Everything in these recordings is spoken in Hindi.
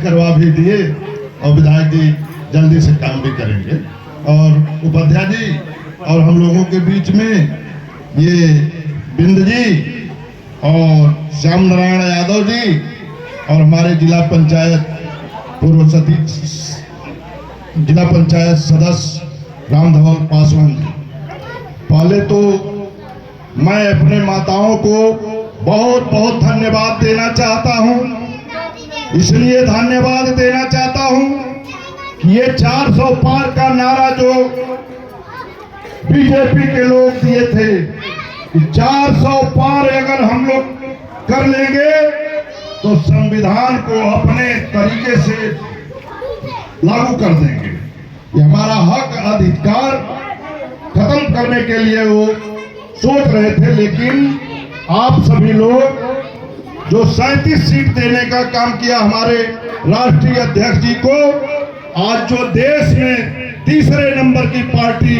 करवा भी दिए और विधायक जी जल्दी से काम भी करेंगे। और उपाध्याय जी और हम लोगों के बीच में ये बिंद जी और श्याम नारायण यादव जी और हमारे जिला पंचायत सदस्य रामधवल पासवान जी। पहले तो मैं अपने माताओं को बहुत बहुत धन्यवाद देना चाहता हूं। इसलिए धन्यवाद देना चाहता हूं कि ये 400 पार का नारा जो बीजेपी के लोग दिए थे कि 400 पार अगर हम लोग कर लेंगे तो संविधान को अपने तरीके से लागू कर देंगे। ये हमारा हक अधिकार खत्म करने के लिए वो सोच रहे थे, लेकिन आप सभी लोग जो 37 सीट देने का काम किया हमारे राष्ट्रीय अध्यक्ष जी को, आज जो देश में तीसरे नंबर की पार्टी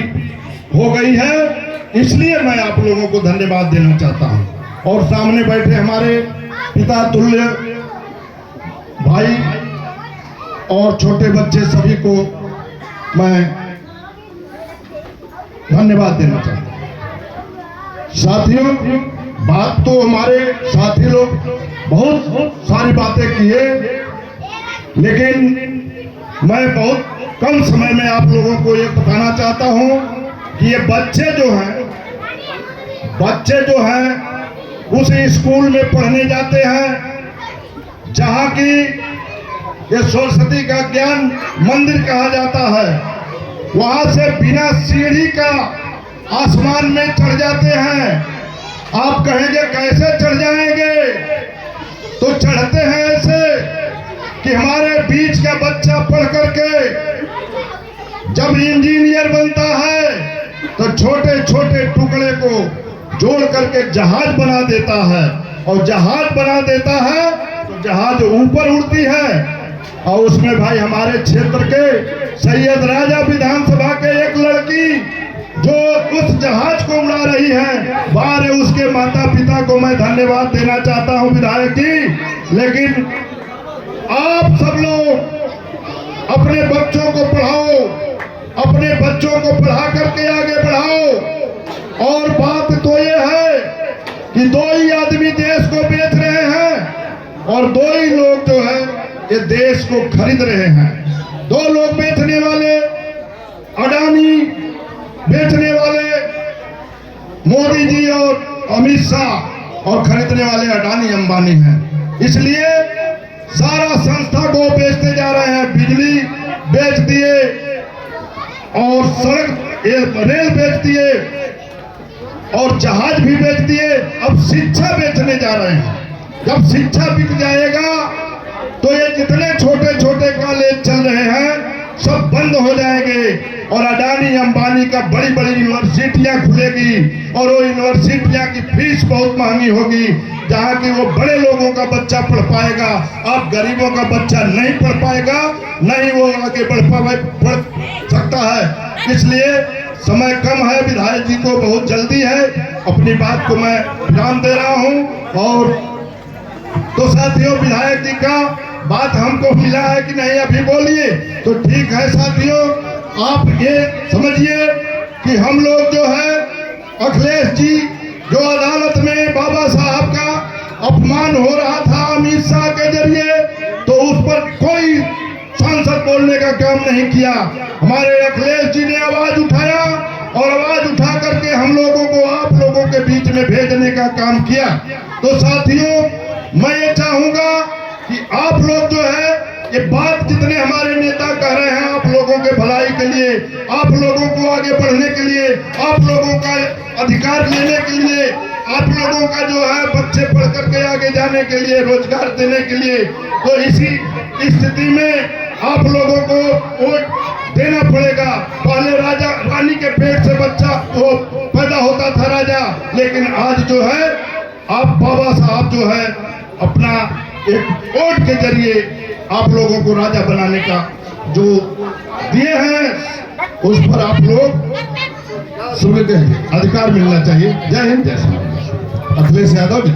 हो गई है, इसलिए मैं आप लोगों को धन्यवाद देना चाहता हूं। और सामने बैठे हमारे पिता तुल्य भाई और छोटे बच्चे सभी को मैं धन्यवाद देना चाहता हूं। साथियों, बात तो हमारे साथी लोग बहुत सारी बातें किए, लेकिन मैं बहुत कम समय में आप लोगों को ये बताना चाहता हूं कि ये बच्चे जो हैं उस स्कूल में पढ़ने जाते हैं जहां की ये सरस्वती का ज्ञान मंदिर कहा जाता है। वहां से बिना सीढ़ी का आसमान में चढ़ जाते हैं। आप कहेंगे कैसे चढ़ जाएंगे? तो चढ़ते हैं ऐसे कि हमारे बीच का बच्चा पढ़ करके जब इंजीनियर बनता है तो छोटे छोटे टुकड़े को जोड़ करके जहाज बना देता है, और जहाज बना देता है तो जहाज ऊपर उड़ती है। और उसमें भाई हमारे क्षेत्र के सैयद राजा विधानसभा के एक लड़की जो उस जहाज को उड़ा रही है, बाहर उसके माता पिता को मैं धन्यवाद देना चाहता हूं विधायक जी। लेकिन आप सब लोग अपने बच्चों को पढ़ाओ, अपने बच्चों को पढ़ा करके आगे बढ़ाओ। और बात तो ये है कि 2 ही आदमी देश को बेच रहे हैं और 2 ही लोग जो है ये देश को खरीद रहे हैं। 2 लोग बेचने वाले अडानी, बेचने वाले मोदी जी और अमित शाह, और खरीदने वाले अडानी अंबानी हैं। इसलिए सारा संस्था को बेचते जा रहे हैं। बिजली बेच दिए और सड़क रेल बेच दिए और जहाज भी बेच दिए। अब शिक्षा बेचने जा रहे हैं। जब शिक्षा बिक जाएगा तो ये जितने छोटे छोटे कॉलेज चल रहे हैं सब बंद हो जाएंगे और अडानी अंबानी का बड़ी बड़ी यूनिवर्सिटियां खुलेगी और वो यूनिवर्सिटियां की फीस बहुत महंगी होगी, जहां की वो बड़े लोगों का बच्चा पढ़ पाएगा। अब गरीबों का बच्चा नहीं पढ़ पाएगा, नहीं वो आगे बढ़ सकता है। इसलिए समय कम है, विधायक जी को बहुत जल्दी है। अपनी बात को मैं विराम दे रहा हूं। और तो साथियों, विधायक जी का बात हमको मिला है कि नहीं अभी बोलिए तो ठीक है। साथियों, आप ये समझिए कि हम लोग जो है अखिलेश जी जो अदालत में बाबा साहब का अपमान हो रहा था अमित शाह के जरिए, तो उस पर कोई सांसद बोलने का काम नहीं किया। हमारे अखिलेश जी ने आवाज उठाया और आवाज उठा करके हम लोगों को आप लोगों के बीच में भेजने का काम किया। तो साथियों, मैं ये चाहूंगा कि आप लोग जो है ये बात जितने हमारे नेता कह रहे हैं आप लोगों के भलाई के लिए, आप लोगों को आगे बढ़ने के लिए, आप लोगों का अधिकार लेने के लिए, आप लोगों का जो है बच्चे पढ़ करके आगे जाने के लिए, रोजगार देने के लिए, तो इसी स्थिति में आप लोगों को वोट देना पड़ेगा। पहले राजा रानी के पेट से बच्चा वो पैदा होता था राजा, लेकिन आज जो है आप बाबा साहब जो है अपना एक वोट के जरिए आप लोगों को राजा बनाने का जो दिए हैं उस पर आप लोग सुविधा अधिकार मिलना चाहिए। जय हिंद, जय श्री राम। अखिलेश यादव जी।